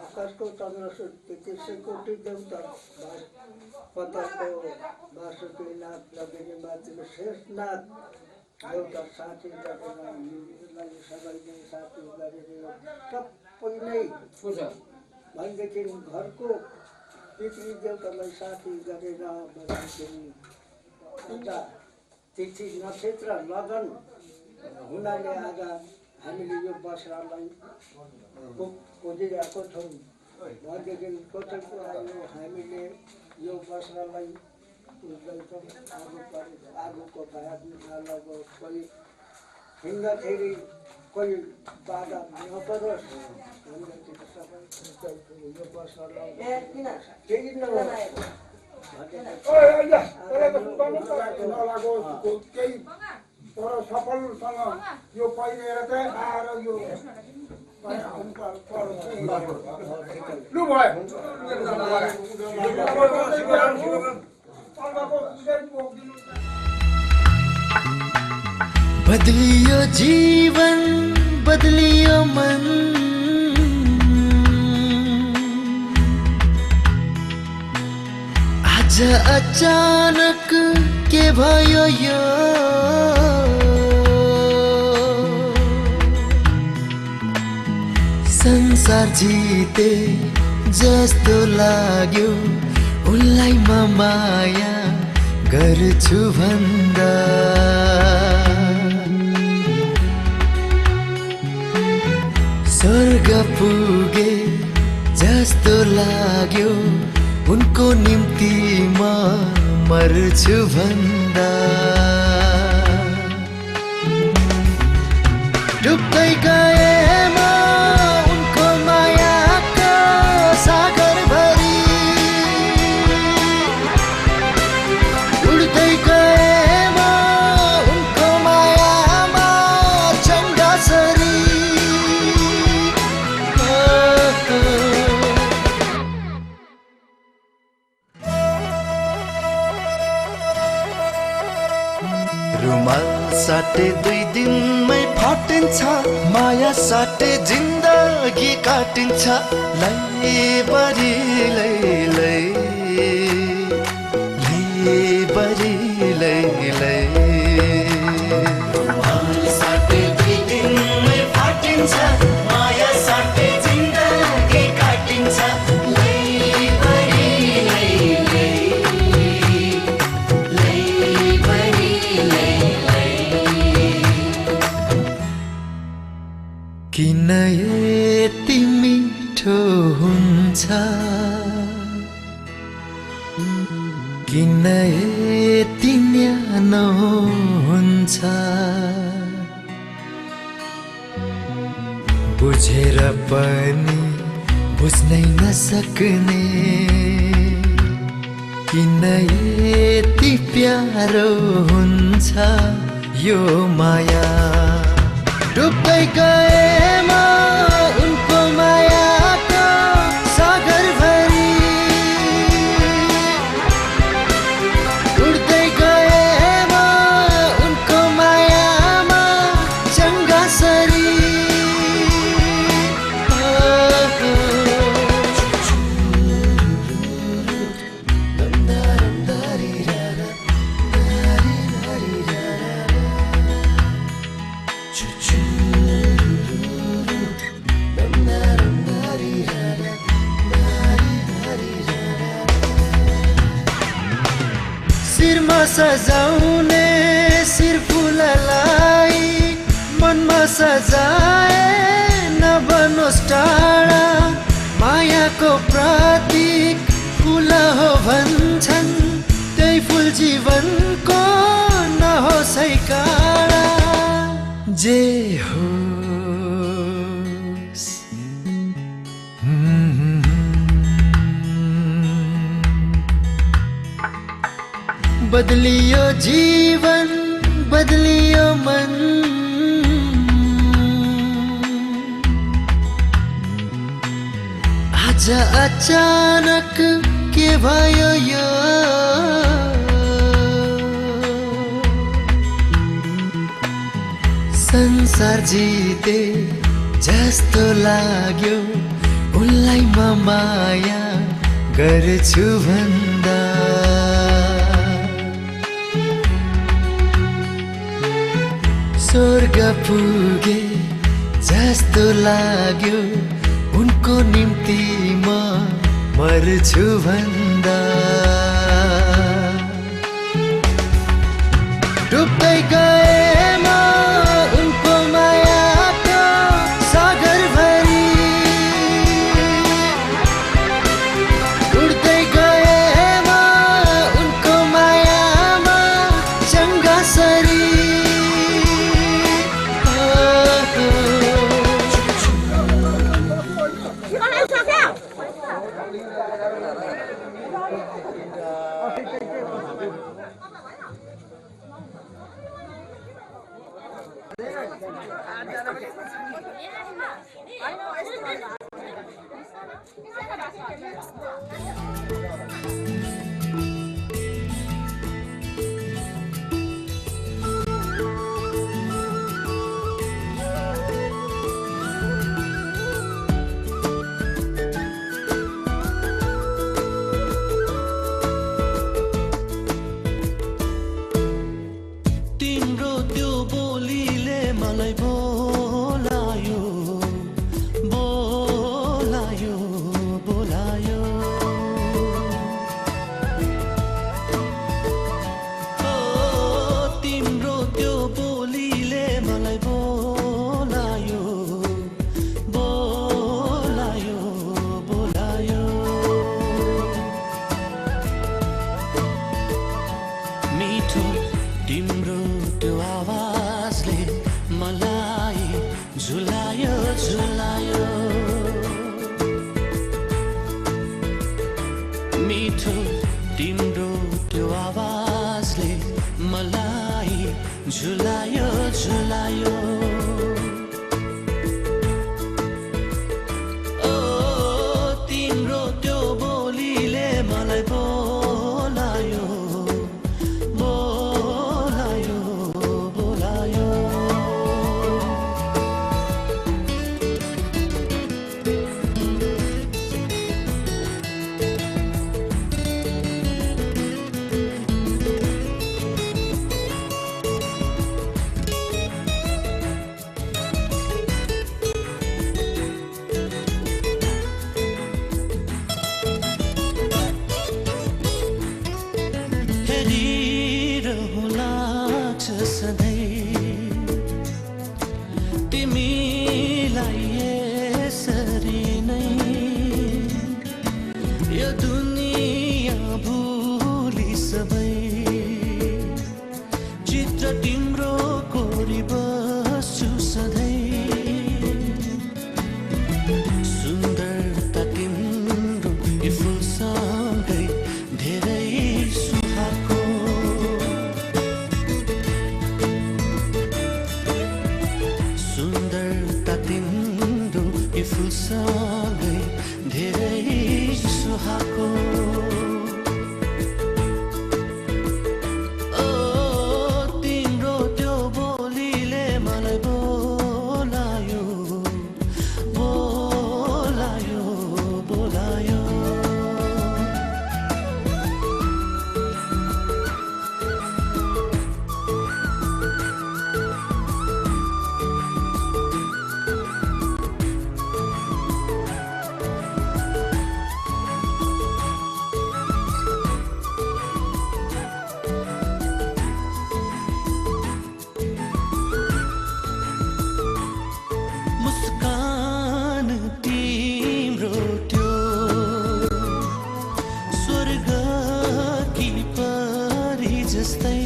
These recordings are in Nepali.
आकाशको चन्द्र त्यसैको देउता पतको वासुकीनाथ लगेर माथिको शेषनाथ एउटा साथी गरेर सबैले साथी गरेर सबै नै भनेदेखि घरको पितृ देवतालाई साथी गरेर तिथि नक्षत्र लगन हुनाले आज हामीले यो बसरालाई खोजिरहेको छौँ। भनेदेखि कसैको आयो हामीले यो बसरालाई बुझ्दैछौँ। आगोको भात नलगो कोही हिँड्दाखेरि कोही बाधा नपरोस् भनेदेखि सबै बुझ्दैछौँ। यो बसरालाई केही नहोस् केही तर सफलसँग यो पहिलेर चाहिँ आएर यो लु बदलियो जीवन बदलियो मन आज अचानक के भयो यो संसार जिते जस्तो लाग्यो उनलाई म माया गर्छु भन्दा स्वर्ग पुगे जस्तो लाग्यो उनको निम्ति म मर्छु भन्दा डुब्दै गएमा उनको मायाको सागर भरी उड्दै गएमा उनको मायामा चङ्गासरी रुमाल साटे 2 दिनमै फाटिन्छ माया साटे जिन्दगी काटिन्छ लै बरी लै लै बरी लै लै रुमाल साटे 2 दिनमै फाटिन्छ माया साटे जिन्दगी काटिन्छ किन यति मिठो हुन्छ किन यति न्यानो हुन्छ बुझेर पनि बुझ्नै नसक्ने किन यति प्यारो हुन्छ यो माया डुब्दै गएमा उनको मायाको सागर भरी उड्दै गएमा उनको मायामा चङ्गासरी शिरमा सजाउने शिर फुललाई मनमा सजाए नबनोस् टाढा मायाको प्रतीक फुल हो भन्छन् त्यही फुल जीवनको नहोस् है जे होस् बदलियो जीवन बदलियो मन आज अचानक के भयो यो संसार जिते जस्तो लाग्यो उनलाई म माया गर्छु भन्दा स्वर्ग पुगे जस्तो लाग्यो उनको निम्ति म मर्छु भन्दा डुब्दै गए म उनको मायाको सागरभरि उड्दै गए म उनको मायामा चङ्गासरी तिम्रो त्यो बोलीले मलाई बोलायो बोलायो बोलायो ओ तिम्रो त्यो बोलीले मलाई बोलायो बोलायो बोलायो मिठो तिम्रो त्यो आवाजले मलाई झुलायो झुलायो मिठो तिम्रो त्यो आवाजले मलाई झुलायो झुलायो ओ तिम्रो त्यो बोलीले मलाई बोलायो बोलायो बोलायो हेरिरहँ लाग्छ सधैँ तिमीलाई यसरी नै यो दुनियाँ भुली सबै चित्र तिम्रो कोरी बस्छु सधैँ सुन्दरता तिम्रो यो फुलसँगै धेरै सुहाएको सुन्दरता तिम्रो यो फुलसँगै धेरै सुहाएको ओ तिम्रो त्यो बोलीले मलाई बोलायो बोलायो बोलायो मुस्कान तिम्रो त्यो स्वर्गकी परी जस्तै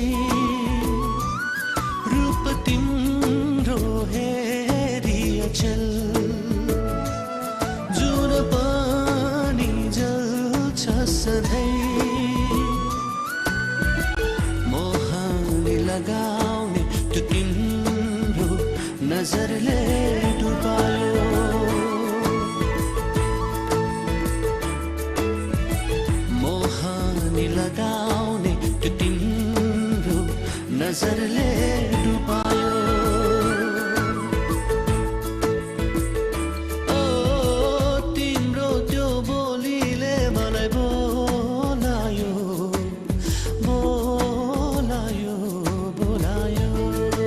रूप तिम्रो तिम्रो नजरले डुबायो मोहनी लगाउने त्यो तिम्रो नजरले डुबायो ओ तिम्रो त्यो बोलीले मलाई बोलायो बोलायो बोलायो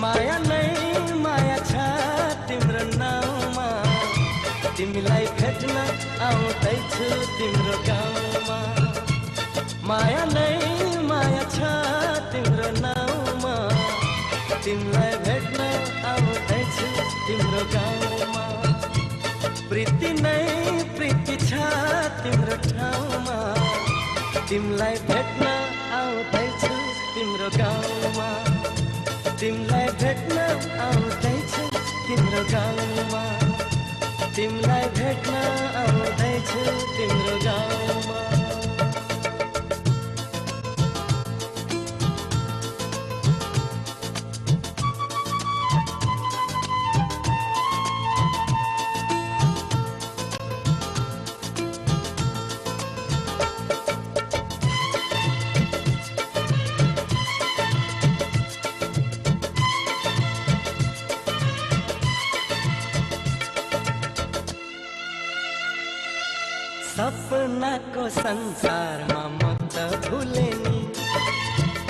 माया नै माया छ तिम्रो नाउँमा तिमीलाई भेट्न आउँदैछु तिम्रो गाउँमा माया नै माया छ तिम्रो नाउँमा तिमीलाई भेट्न आउँदैछु तिम्रो गाउँमा प्रीति नै प्रीति छ तिम्रो ठाउँमा तिमीलाई भेट्न आउँदैछु तिम्रो गाउँमा तिमीलाई भेट्न आउँदैछु तिम्रो गाउँमा तिमीलाई भेट्न आउँदैछु तिम्रो गाउँमा सपनाको संसारमा म त भुले नि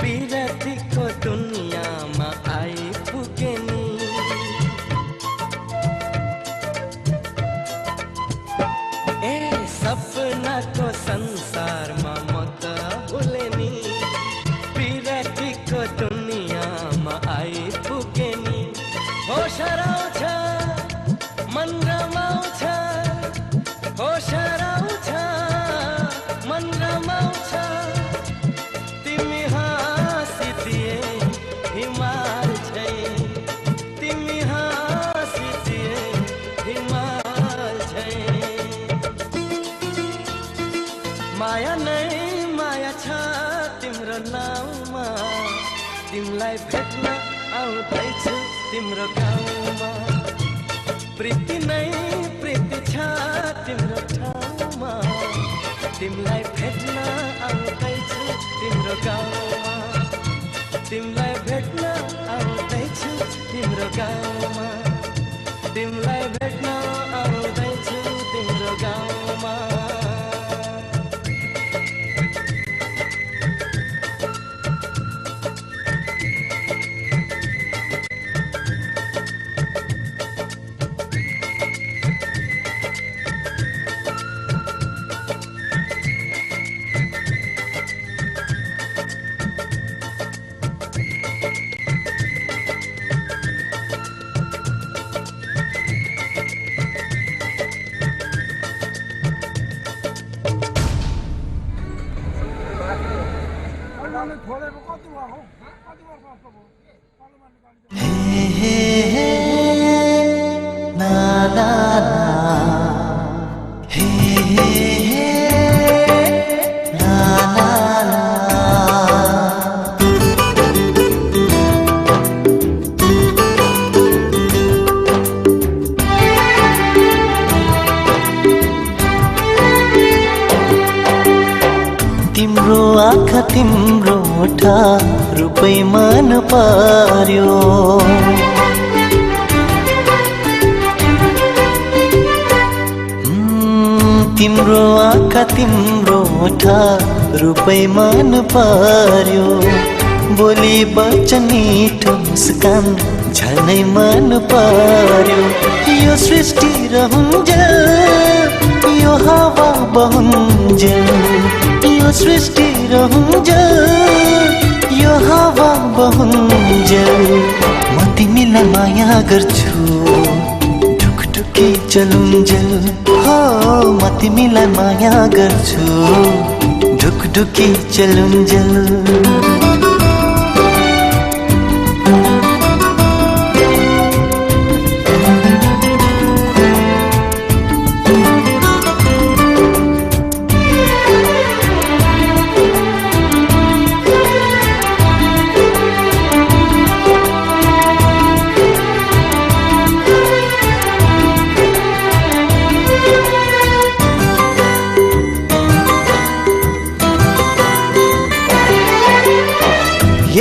पिरतीको दुनियाँमा आइपुगे नि ए सपनाको संसारमा म त भुले नि पिरतीको दुनियाँमा आइपुगे नि होस हराउँछ मन रमाउँछ होस हराउँछ मन रमाउँछ तिमी हाँसिदिए हिमाल झै तिमी हाँसिदिए हिमाल झै माया नै माया छ तिम्रो नाउँमा तिमीलाई भेट्न आउँदैछु तिम्रो गाउँमा प्रीति नै प्रीति छ तिम्रो ठाउँमा तिमीलाई भेट्न आउँदैछु तिम्रो गाउँमा तिमीलाई भेट्न आउँदैछु तिम्रो गाउँमा तिमीलाई भेट्न आउँदैछु तिम्रो गाउँमा तिम्रो आँखा तिम्रो ओठा रूपै मन पर्यो तिम्रो आँखा तिम्रो ओठा रूपै मन पर्यो बोली बचन मिठो मुस्कान झनै मन पर्यो यो सृष्टि रहन्जेल यो यो हावा बहुन्जेल यो सृष्टि रहन्जेल यो हावा बहुन्जेल म तिमीलाई माया गर्छु ढुकढुकी चलुन्जेल हो म तिमीलाई माया गर्छु ढुकढुकी चलुन्जेल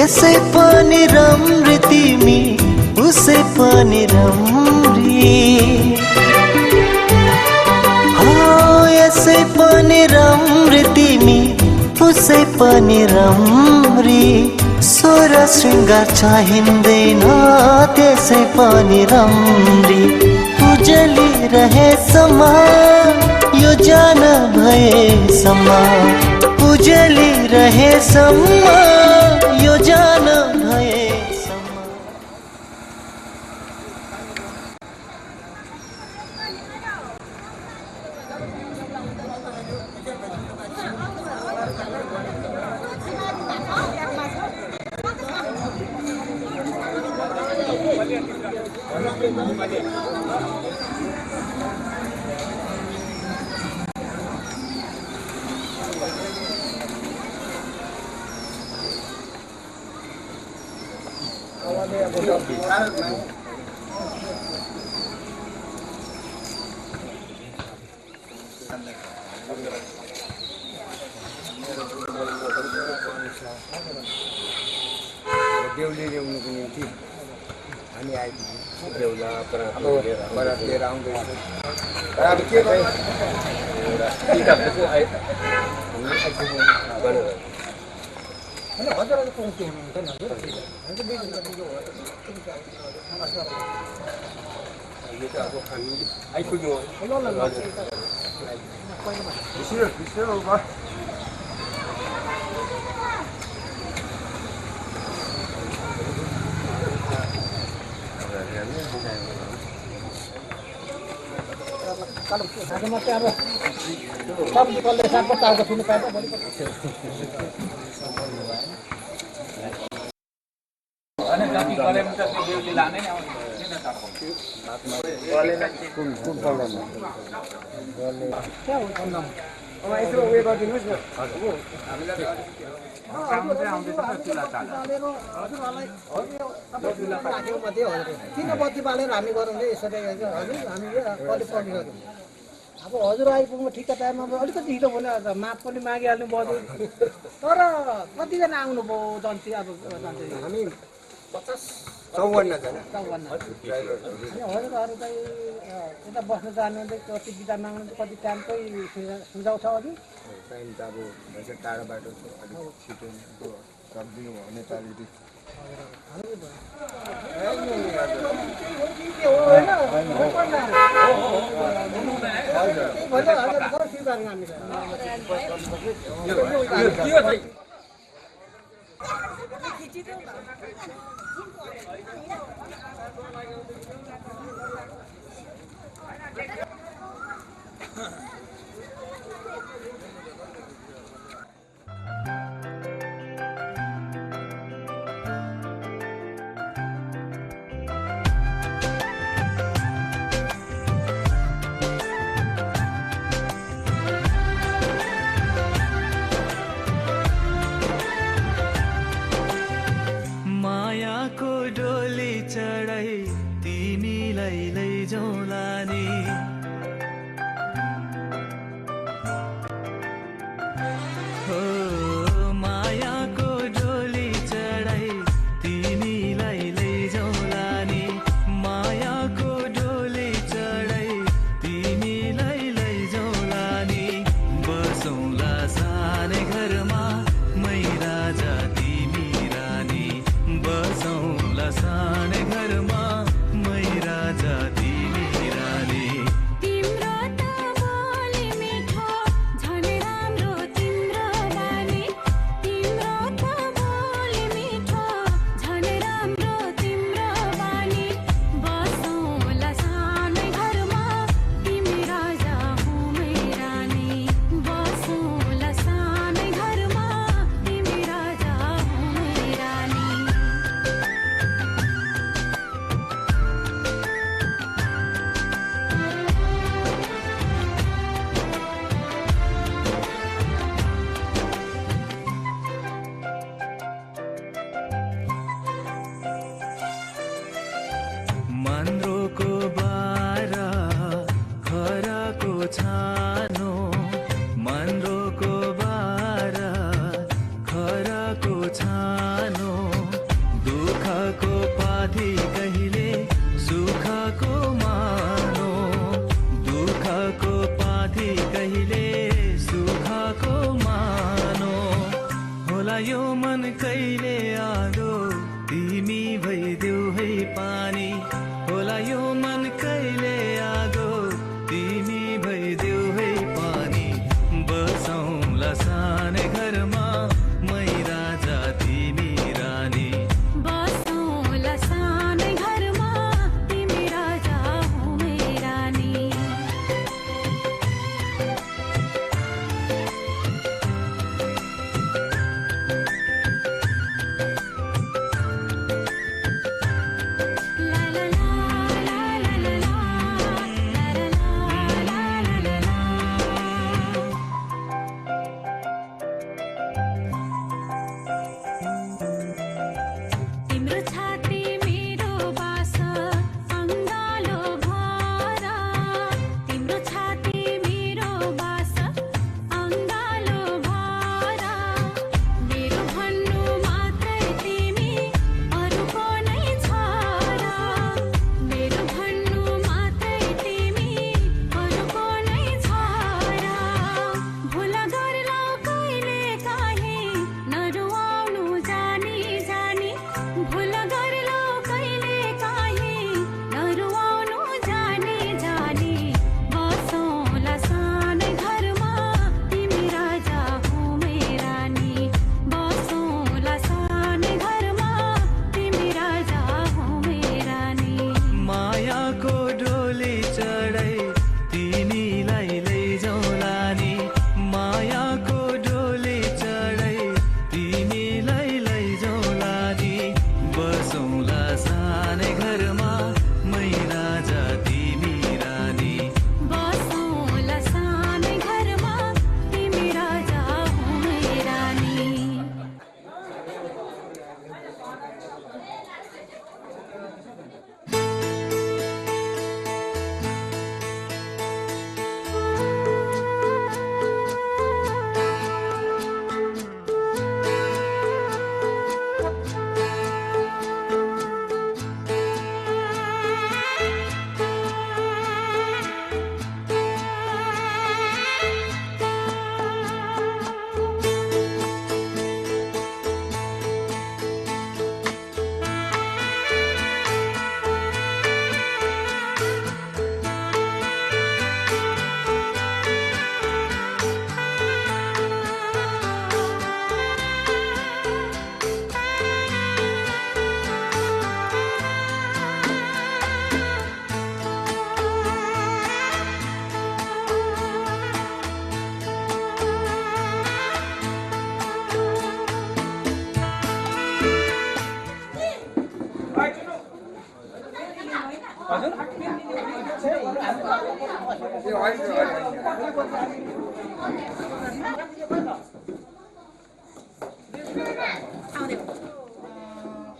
यसै पनि राम्री तिमी उसै पनि राम्री हो यसै पनि राम्री तिमी उसै पनि राम्री स्वर शृङ्गार चाहिँदैन त्यसै पनि राम्री उजली रहेसम्म यो जान भएसम्म उजली रहेसम्म यो जान भएसम्म देउली ल्याउनुको निम्ति हामी आइपुग्यौँ देउला बरात लिएर आउँदैछ अब के आइपुग्यौँ यसो उयो गरिदिनुहोस् न किन बत्ती बालेर हामी गरौँ यसरी हजुर हामी कलेज पढ्ने गरौँ अब हजुर आइपुग्नु ठिक टाइममा अलिकति ढिलो भयो माप पनि मागिहाल्नु भयो तर कतिजना आउनुभयो जन्ती अब हामी 50-54 जना हजुरहरू चाहिँ यता बस्न जानुहुँदै कति बिदा माग्नु कति टाइमकै सुझाउ छ अघि टाइम त अब भन्छ टाढो बाटो छ अलिक छिटो सक्दिनु भयो भने त अलिकति मायाको डोली चढाई यो मन कहिले आगो तिमी भइदेऊ है पानी होला यो मन कहिले आगो तिमी भइदेऊ है पानी बसौँला सानै घरमा मै राजा तिमी रानी बसौँला सानै घरमा तिमी राजा हो मै रानी तिम्रो छाती मेरो बास अङ्गालो भर तिम्रो छाती मेरो बास अङ्गालो भर मेरो भन्नु मात्रै तिमी अरूको नै छ र मेरो भन्नु मात्रै तिमी अरूको नै छ र भुल गर्लौ कहिले काहीँ नरुवाउनु जानी जानी भुल गर्लौ कहिले काहीँ नरुवाउनु जानी जानी बसौँला सानै घरमा तिमी राजा हो मै रानी बसौँला सानै घरमा तिमी राजा हो मै रानी मायाको डोली चढाइ तिमीलाई लैजाउँला नि मायाको डोली चढाइ तिमीलाई लैजाउँला नि बसौँला सानै घरमा मै राजा तिमी रानी बसौँला सानै घरमा तिमी राजा हो मै रानी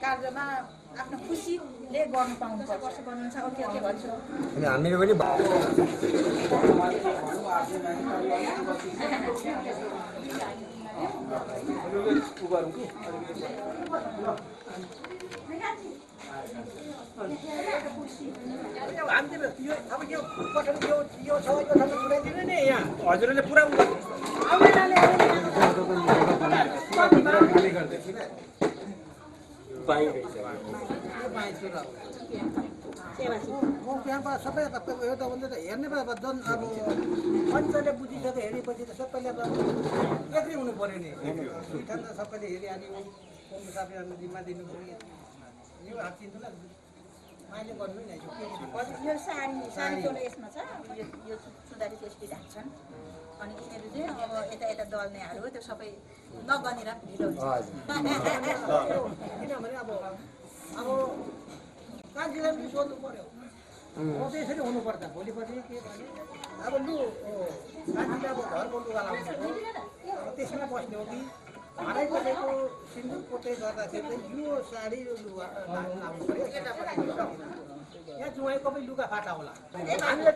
कार्यमा आफ्नो खुसीले गर्नु पाउनुपर्छ वर्ष गर्नुहुन्छ ओके ओके भन्छु अनि हामीले पनि हजुरले पुरा त्यहाँबाट सबै एउटा हुन्छ त हेर्ने जन अब मजाले बुझिसक्यो हेरेपछि त सबैले त एक्लै हुनु पऱ्यो नि त सबैले हेरिहाल्यो साथीहरू जिम्मा दिनु पऱ्यो यो हात चिन्छु मैले गर्नु नै यो साडी चोलो यसमा छ यो सुधारी टेस्टी राख्छन् अनि यिनीहरू चाहिँ अब यता यता दल्नेहरू हो त्यो सबै नगनेर ढिलो हुन्छ किनभने अब कान्छीलाई पनि सोध्नु पऱ्यो त्यसरी हुनुपर्छ भोलिपल्ट के भने अब लु कान्छीले अब घरको लुगा लाउँछ अब त्यसमा बस्ने हो कि हराइ कसैको सिन्दुर पोते गर्दाखेरि चाहिँ यो साडी लुगा लाउनु पऱ्यो केटापट्टि यहाँ जुवाईको पनि लुगा फाटा होला हामीले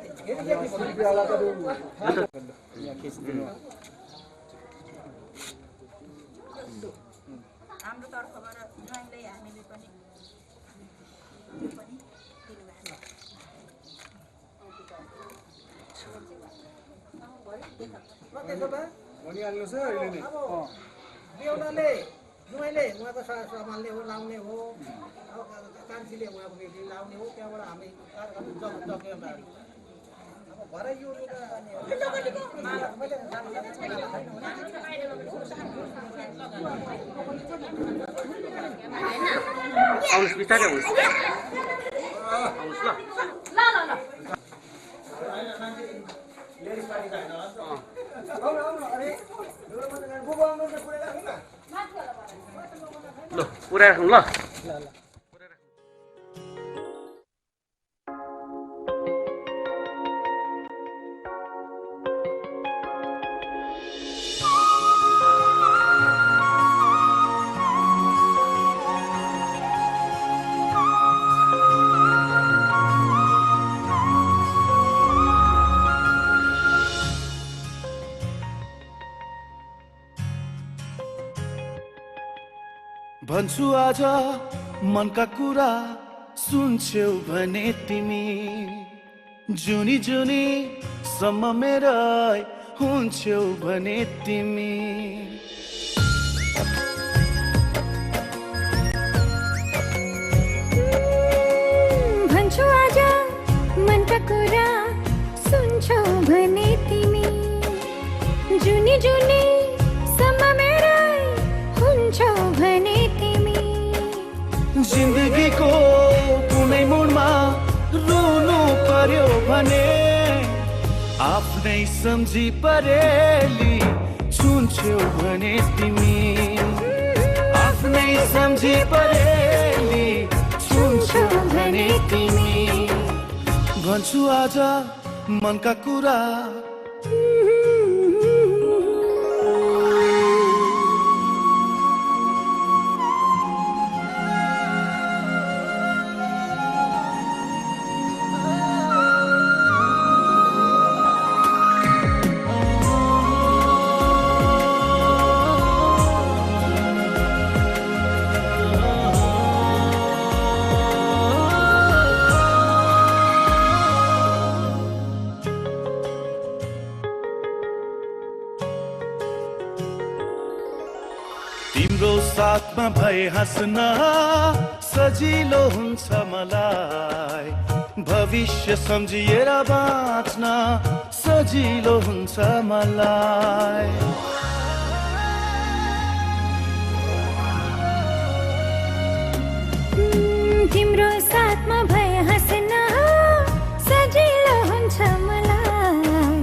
हाम्रो तर्फबाट ज्वाइँलाई हामीले पनि त्यसो भए भनिहाल्नुहोस् है अहिले नै बेहुलाले जुवाइले उहाँको सामानले हो लाउने हो अब कान्छीले उहाँको बेटी लाउने हो त्यहाँबाट हामी जग्गा अब भरे यो आउनुहोस् बिस्तारै आउनुहोस् ल पुरा राखौँ ल भन्छु आज मनका कुरा सुन्छौ भने तिमी जुनी जुनी सम्म मेरै हुन्छौ भने तिमी भन्छु आज मनका कुरा सुन्छौ भने तिमी जुनी जुनी सम्म मेरै हुन्छौ भने तिमी जिन्दगीको कुनै मोडमा रुनु पर्यो भने आफ्नै सम्झी परेली छुन्छौ भने तिमी आफ्नै सम्झी परेली छुन्छौ भने तिमी भन्छु आज मनका कुरा तिम्रो साथमा भए हाँस्न सजिलो हुन्छ मलाई भविष्य सम्झिएर बाँच्न सजिलो हुन्छ मलाई तिम्रो साथमा भए हाँस्न सजिलो हुन्छ मलाई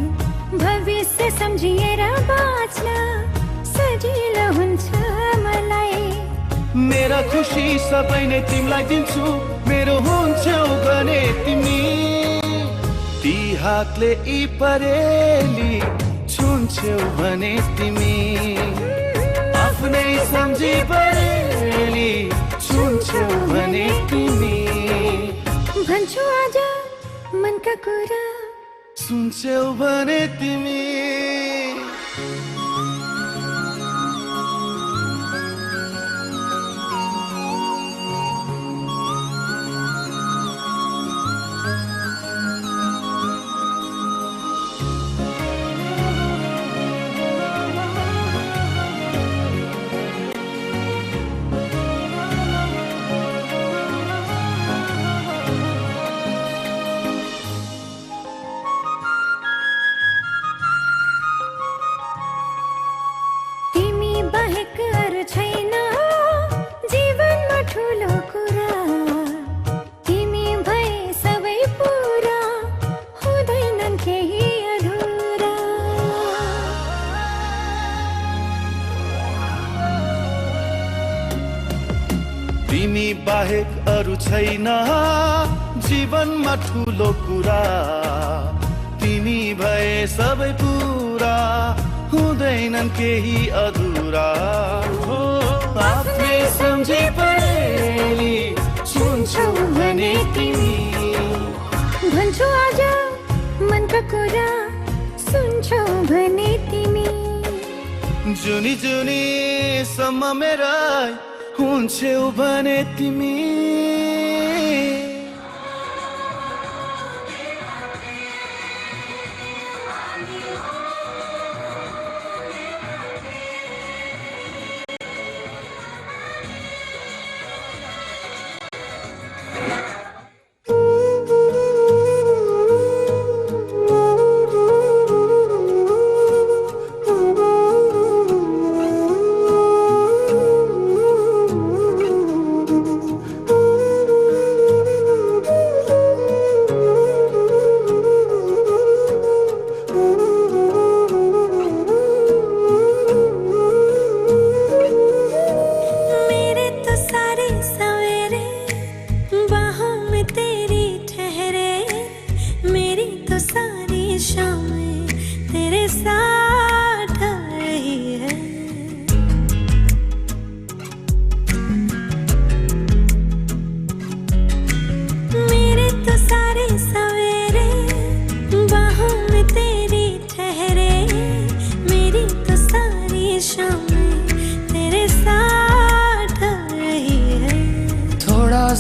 भविष्य सम्झिएर बाँच्न सजिलो हुन्छ मलाई मेरा खुसी सबै नै तिमीलाई दिन्छु मेरो हुन्छौ भने तिमी ती हातले यी परेली छुन्छौ भने तिमी आफ्नै सम्झी परेली छुन्छौ भने तिमी भन्छु आज मनका कुरा सुन्छौ भने तिमी बाहेक अरू छैन जीवनमा ठुलो कुरा तिमी भए सबै पुरा हुँदैनन् केही अधुरा तिमी बाहेक अरू छैन जीवनमा ठुलो कुरा तिमी भए सबै पुरा हुँदैनन् केही अधुरा हो आफ्नै सम्झी परेली छुन्छौ भने तिमी भन्छु आज मनका कुरा सुन्छौ भने तिमी जुनी जुनी सम्म मेरा हुन्छौ भने तिमी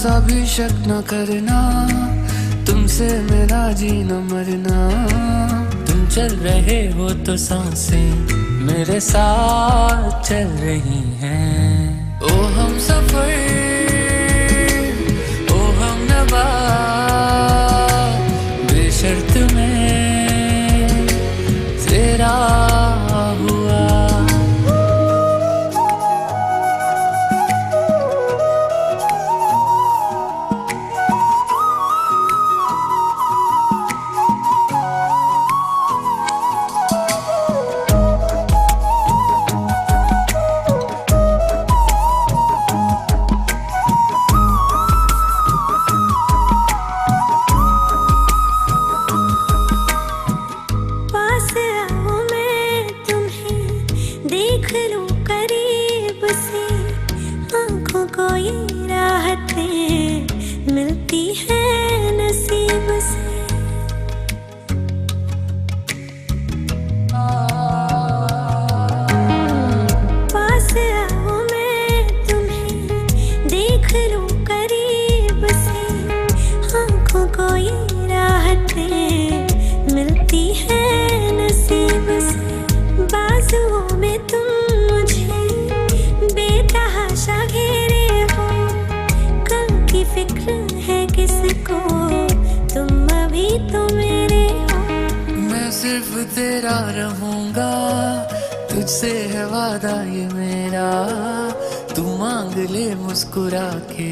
सा भी शक न करना, तुमसे मेरा जीना मरना। तुम चल रहे हो तो सांसें मेरे साथ चल रही हैं। ओ हम सफर, ओ हम नवा, बेशर्त में तेरा हुआ। मिलती है नसीब से। पास आओ मैं तुम्हें देख लूं करीब से, आंखों को ये राहतें मिलती है नसीब से। बाजुओं में तुम मुझे बेतहाशा घेरे हो, कल की फिक्र है किसको, तुम अभी तो मेरे हो। मैं सिर्फ तेरा रहूंगा, तुझसे है वादा ये मेरा। तू मांग ले मुस्कुरा के,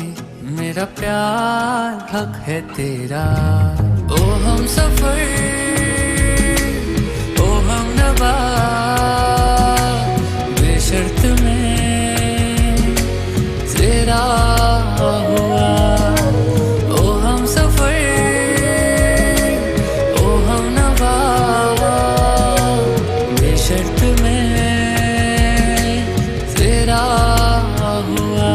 मेरा प्यार हक है तेरा। ओ हम सफर, ओ हम नवा, बेशर्त में तेरा हुआ। ओ हम सफर, ओ हम नवा, बेशर्त में तेरा हुआ।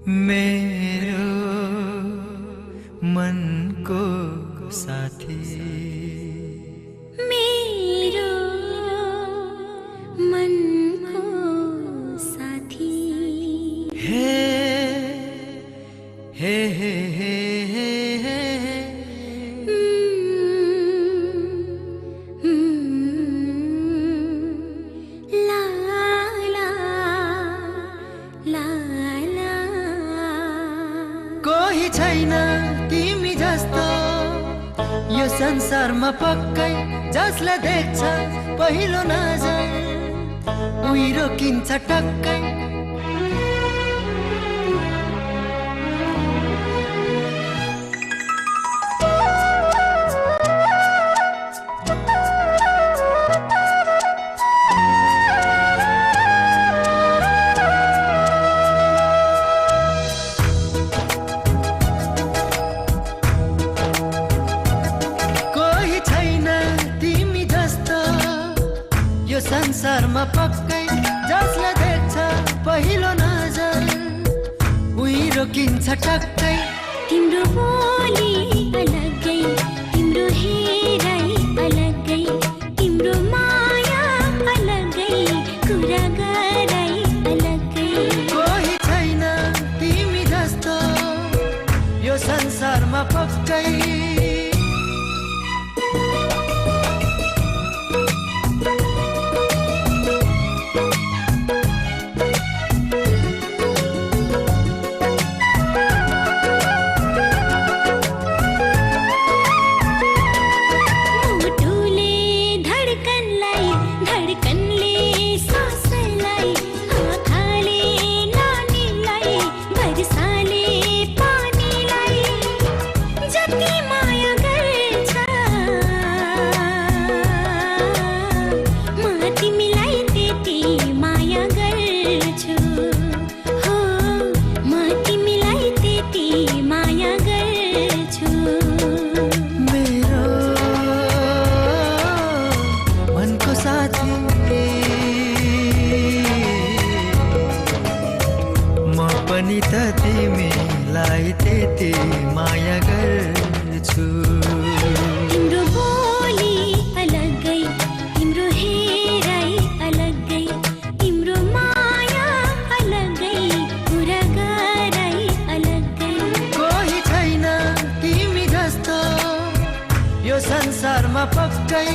मेरो मनको साथी मेरो मनको साथी हे हे हे हे हे हे ला ला ला ला कोही छैन तिमी जस्तो यो संसारमा पक्कै जसले देख्छ पहिलो नजर उही रोकिन्छ टक्कै संसारमा पक्कै जसले देख्छ पहिलो नजर उही रोकिन्छ टक्कै तिम्रो बोली अलग्गै तिम्रो हेराइ अलग्गै तिम्रो माया अलग्गै कुरा गराइ अलग्गै कोही छैन तिमी जस्तो यो संसारमा पक्कै तिमीलाई त्यति माया गर्छु तिम्रो बोली अलग्गै तिम्रो हेराइ अलग्गै तिम्रो माया अलग्गै कुरा गराइ अलग्गै कोही छैन तिमी जस्तो यो संसारमा पक्कै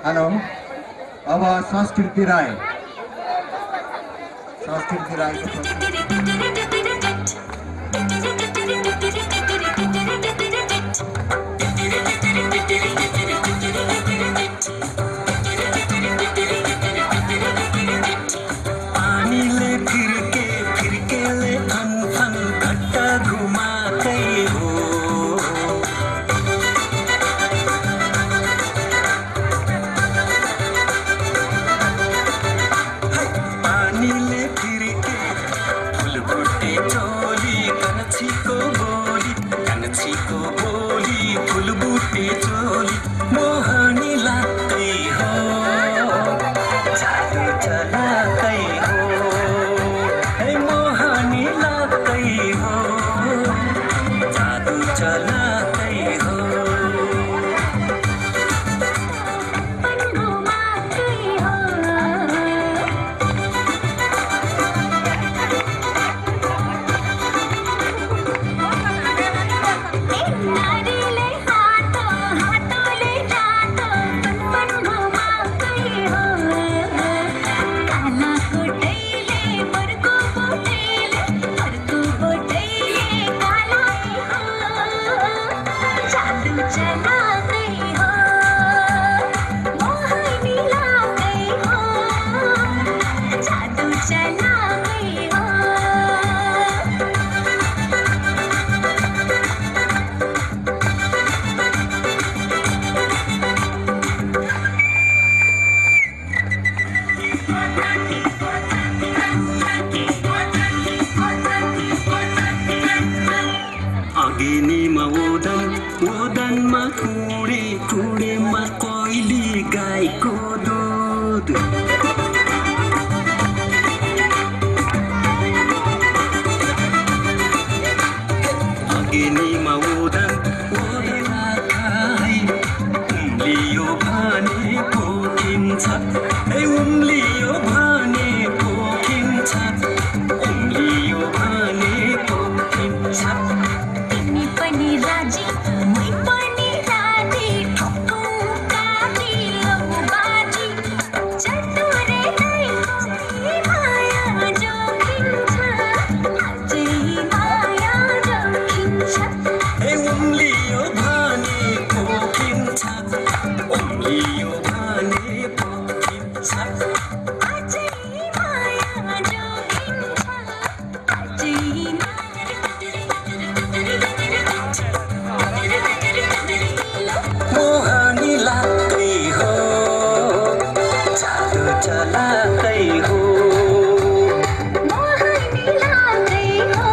हेलो अब संस्कृति राई पानीले फिर्केले फन फन घट्टा घुमाकै हो पानीले फिर्के फुलबुट्टे चोली कनछीको बोली फुलबुट्टे चोली मोहनी लाग्दै हो जादु चलाकै हो है मोहनी लाग्दै हो जादु चलाकै हो अगिनीमा ओदनमा कुडेमा कोइली गाईको दुध अगिनीमा ओदनमा खाइ उम्लियो भने पोखिन्छ उम्लियो भने पोखिन्छ उम्लियो भने पोखिन्छ तिमी पनि राजी मै पनि राजी ठोकौँ काटी लौ बाजी चटुरे नै माया जोखिन्छ अझै माया जोखिन्छ उम्लियो भने पोखिन्छ उम्लियो भने पोखिन्छ अझै माया जोखिन्छ अझै मोहनी लाग्दै हो जादु चलाकै हो मोहनी लाग्दै हो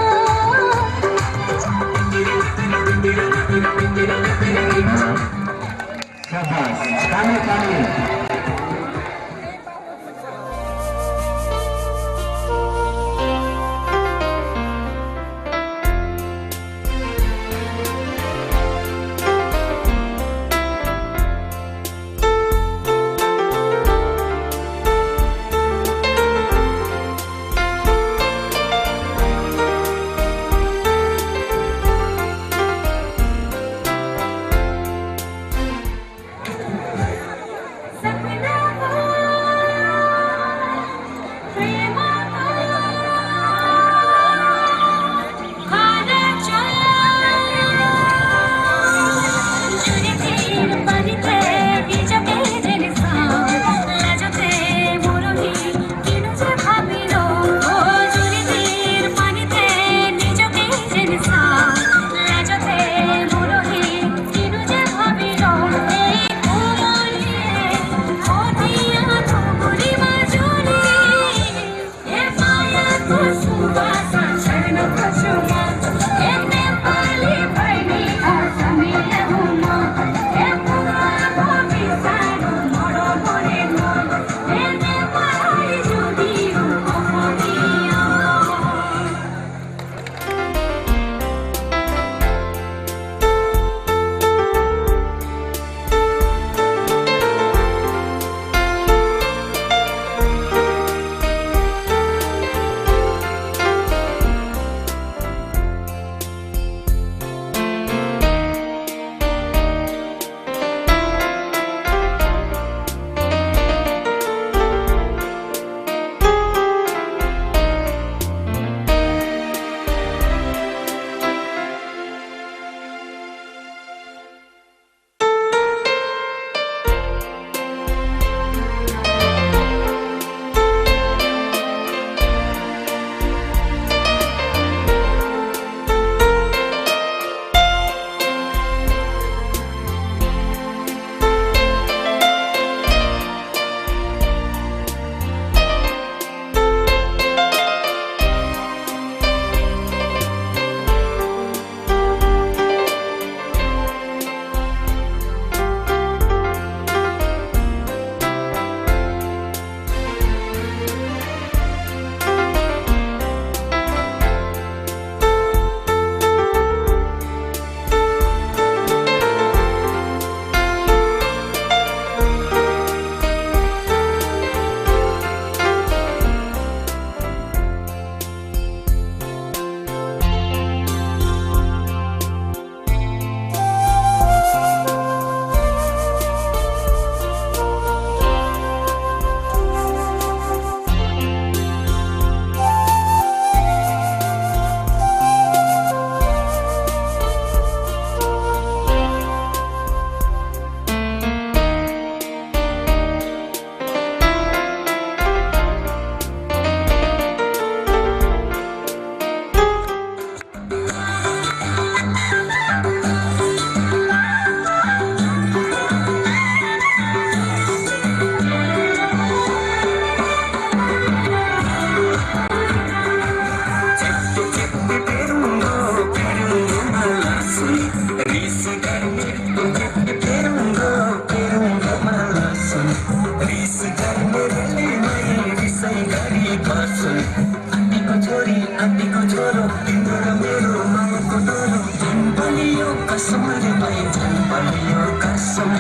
छोरो तिम्रो र मेरो मायाको डोरो झन् बलियो कसम रे भाइ झन् बलियो कसम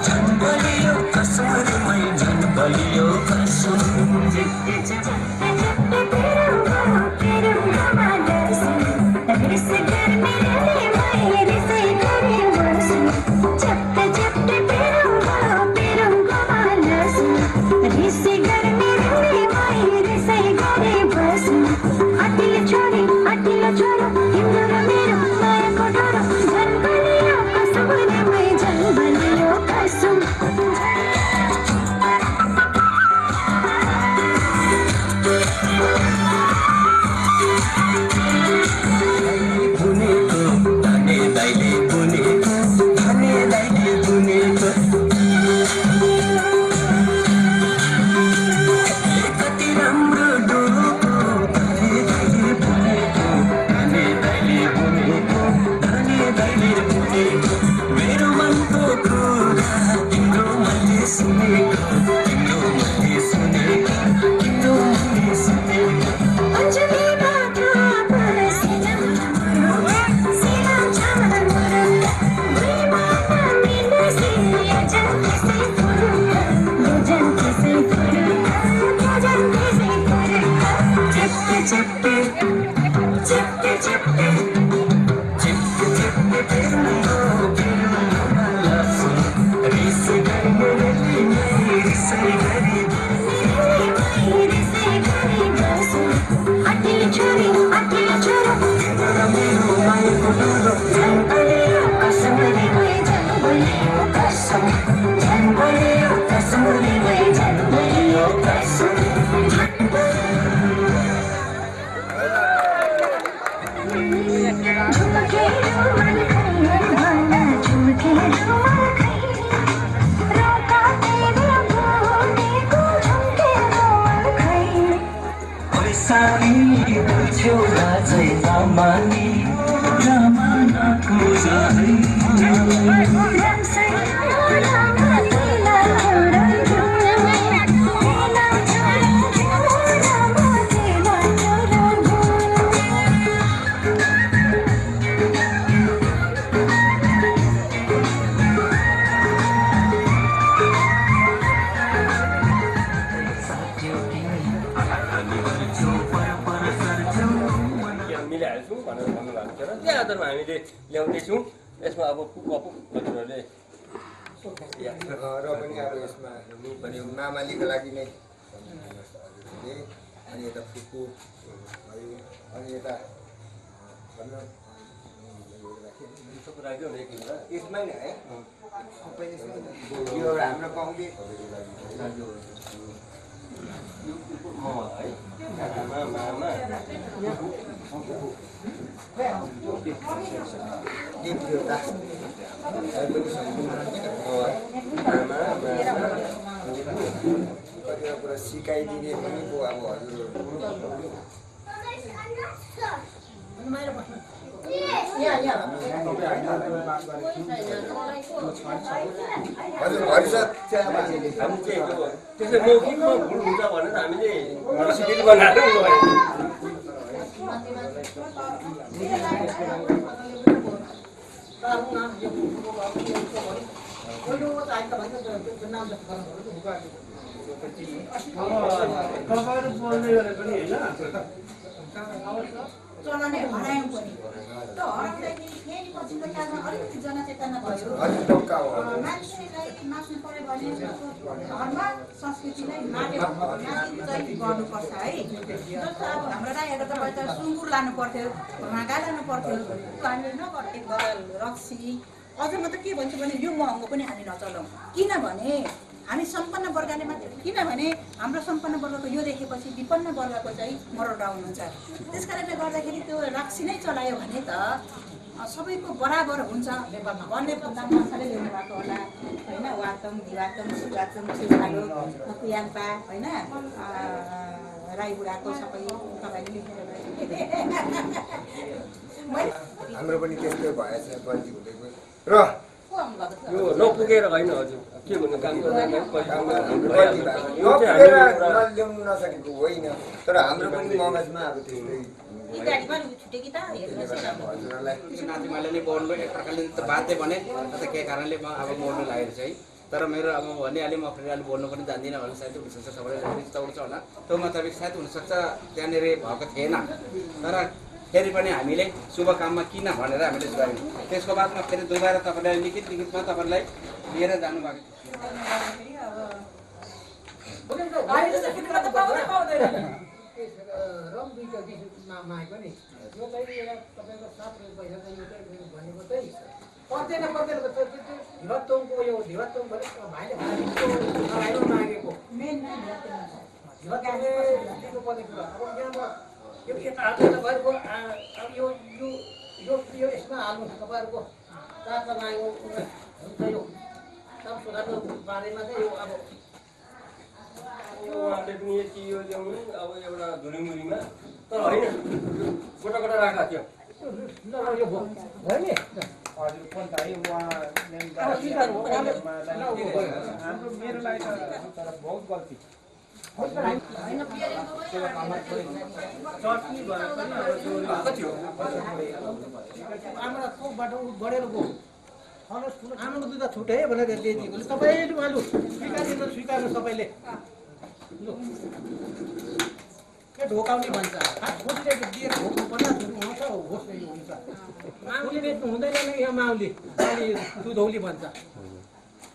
झन् बलियो कसम रे भाइ झन् बलियो कसम मिलाइहाल्छौँ भनेर भन्नुभएको थियो र त्यही आधारमा हामीले ल्याउँदैछौँ। यसमा अब हजुरहरूले र पनि अब यसमा पनि मामालीको लागि नै अनि यता फुपू भयो अनि यता राख्यो भने यसमै नै है यो हाम्रो गाउँले कतिवटा कुरा सिकाइदिने पनि पो अब हजुर त्यसै मौखिकमा भुल हुन्छ भनेर हामीले सिडी बनाएर चलाउने हरायौँ पनि त हराउँदाखेरि फेरि पछिको कालमा अलिकति जनचेतना भयो मान्छेलाई नाच्नु पर्यो भने धर्म संस्कृतिलाई माथि गर्नुपर्छ है। जस्तो अब हाम्रो राईहरू त सुँगुर लानु पर्थ्यो हाँगा लानु पर्थ्यो हामीले नगर्ने रक्सी अझ म त के भन्छु भने यो महँगो पनि हामी नचलाउँ किनभने हामी सम्पन्न वर्गले मात्रै किनभने हाम्रो सम्पन्न वर्गको यो देखेपछि विपन्न वर्गको चाहिँ मरल डाउन हुन्छ। त्यस कारणले गर्दाखेरि त्यो रक्सी नै चलायो भने त सबैको बराबर हुन्छ भन्ने भन्दा मसाले ल्याउनु भएको होला होइन। वातम धिवातम सुवातम सुवालो कुयाङपा होइन राई बुढाको सबै तपाईँले हाम्रो पनि त्यस्तै भएछ बल्छी हुँदै गयो र यो नपुगेर होइन हजुर के भन्नु काम गर्दैन नपुगेर ल्याउनु नसकेको होइन तर हाम्रो पनि मगजमा अब त्यस्तै यी गाडी पनि छुटेकी त हेर्नुहोस् हजुरहरूलाई नातिमाले नै बोल्नु एक प्रकारले त बाध्य भने त के कारणले म अब बोल्नु लागेको चाहिँ तर मेरो अब भनिहालेँ म फेरि अहिले बोल्नु पनि जान्दिनँ होला सायद हुनसक्छ सबैलाई रिस त उठ्छ होला त्यो मुताबिक सायद हुनसक्छ त्यहाँनिर भएको थिएन तर फेरि पनि हामीले शुभ काममा किन भनेर हामीले गऱ्यौँ त्यसको बादमा फेरि दुबारा तपाईँलाई लिखितमा तपाईँलाई लिएर जानुभएको रम दुईटा मागेको नि यो चाहिँ एउटा तपाईँको 7 पैसा चाहिँ भनेको चाहिँ पर्दैन धिवत्तोङको यो धिवत्तोङ भनेको भाइले भाइमा मागेको मेन धिवत्तोङले दिनुपर्ने कुरा अब यहाँमा यो यता हाल्नु तपाईँहरूको अब यो यसमा हाल्नु तपाईँहरूको चारवटा मागेको हुन्छ यो सब सुधार्नु बारेमा चाहिँ यो अब यो उहाँले पनि यति यो ल्याउनु अब एउटा धुरीमुरीमा तर होइन गोटा गोटा राखा थियो यो भयो नि हजुर पन्थाई हाम्रो मेरो लागि तर बहुत गल्ती चटनी भए पनि आमा चोकबाट बढेर गयो आमाको दुध छुटे भनेर दिएँ भने तपाईँले उहाँले स्वीकार्नु सबैले लु के ढोकाउने भन्छ खोजिरहेको दिएर ढोक्नु पर्छ हुन्छ होस् हुन्छ माउली बेच्नु हुँदैन नि यहाँ माउली दुधौली भन्छ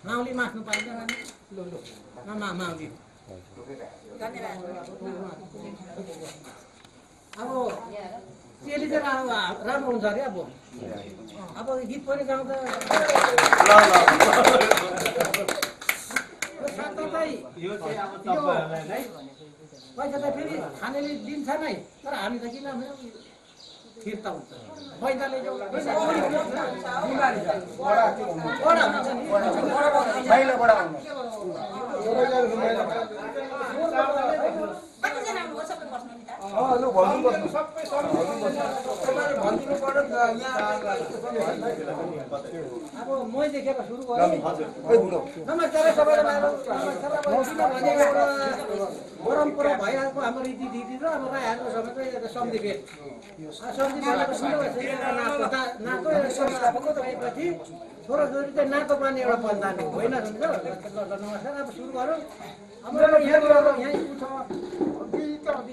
माउली मास्नु पाइँदैन नि लु लु माउली अब त्यसले चाहिँ राम्रो हुन्छ अरे अब गीत पनि गाउँदा पैसा त फेरि खानेले दिन्छ नै तर हामी त किन फिर्ता हुन्छ पैसाले अब मै देखेर सुरु गरौँ नमस्कार सबैलाई परम्परा भइरहेको हाम्रो रीतिथिति र अब राईहरूको समेत एउटा सम्धि भेट सम्धि नाको संस्थापकको भएपछि छोराछोरी चाहिँ नाको पानी एउटा बलिदान होइन नमस्कार अब सुरु गरौँ अब यहाँ छ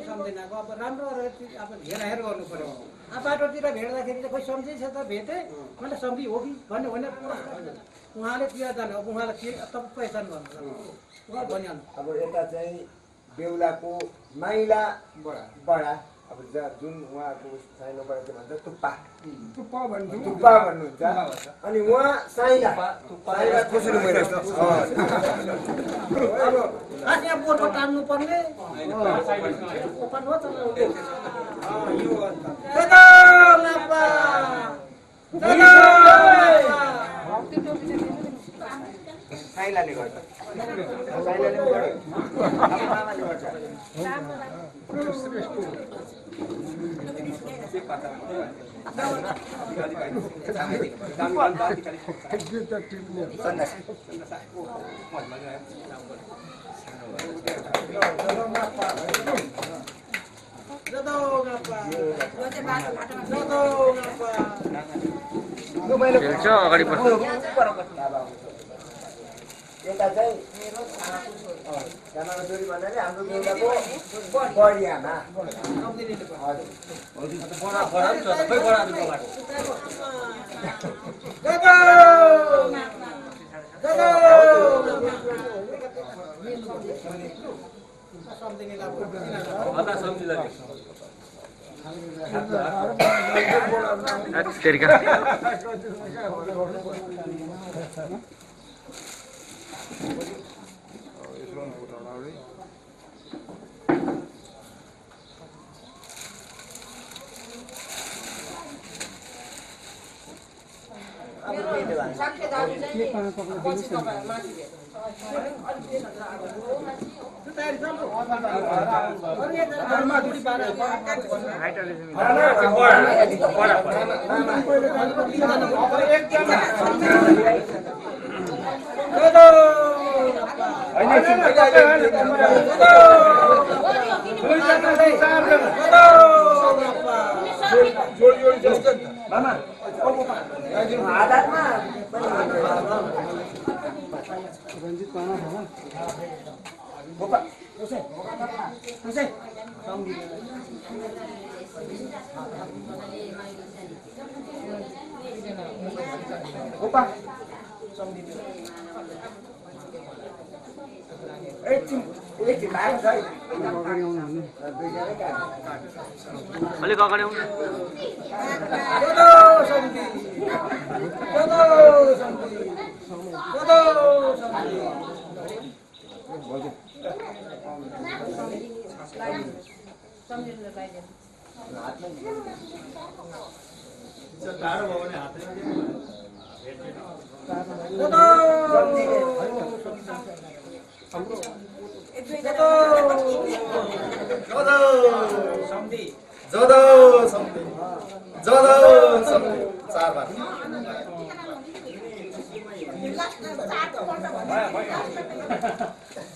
सम्झिन अब राम्रो अब हेर गर्नु पर्यो अब बाटोतिर भेट्दाखेरि चाहिँ खोइ सम्झिन्छ त भेटेँ मैले सम्झि हो कि भन्यो भने उहाँले त्यो जानु अब उहाँलाई के तपाईँ पहिचान गर्नु उहाँ भनिहाल्नु अब यता चाहिँ बेहुलाको माइला बडा अब जुन उहाँको साइनोबाट के भन्छ तुप्पा भन्नुहुन्छ अनि उहाँ साइला कसरी मैले अब यहाँ बोर्डमा टान्नु पर्ने साइलाले गर्छ साइलाले गर्छ मामाले गर्छ यता चाहिँ छानाको छोरी भन्नाले हाम्रो बेहुलाको बढियामा आधारमा रञ्जित पाना भन अलिक अगाडि आउनु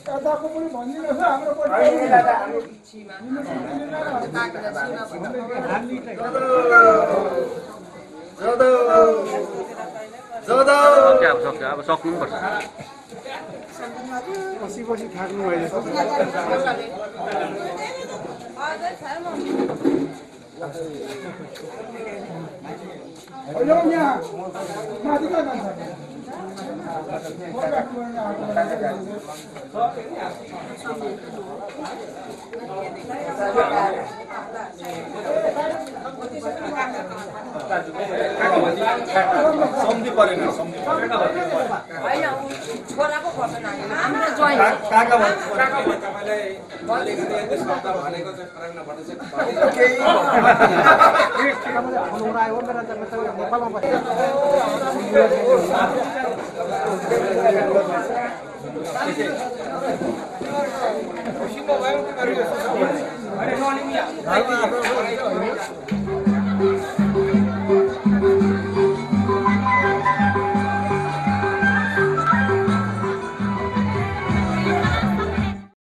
दादाको पनि भनिदिनुहोस् हाम्रो सक्यो अब सक्नु पनि पर्छ बसी बसी थाक्नु भइले होइन यहाँ माथि कहाँ जान्छ सम्झी परेन छोराको पर्दैन नेपालमा खुसीमा भयो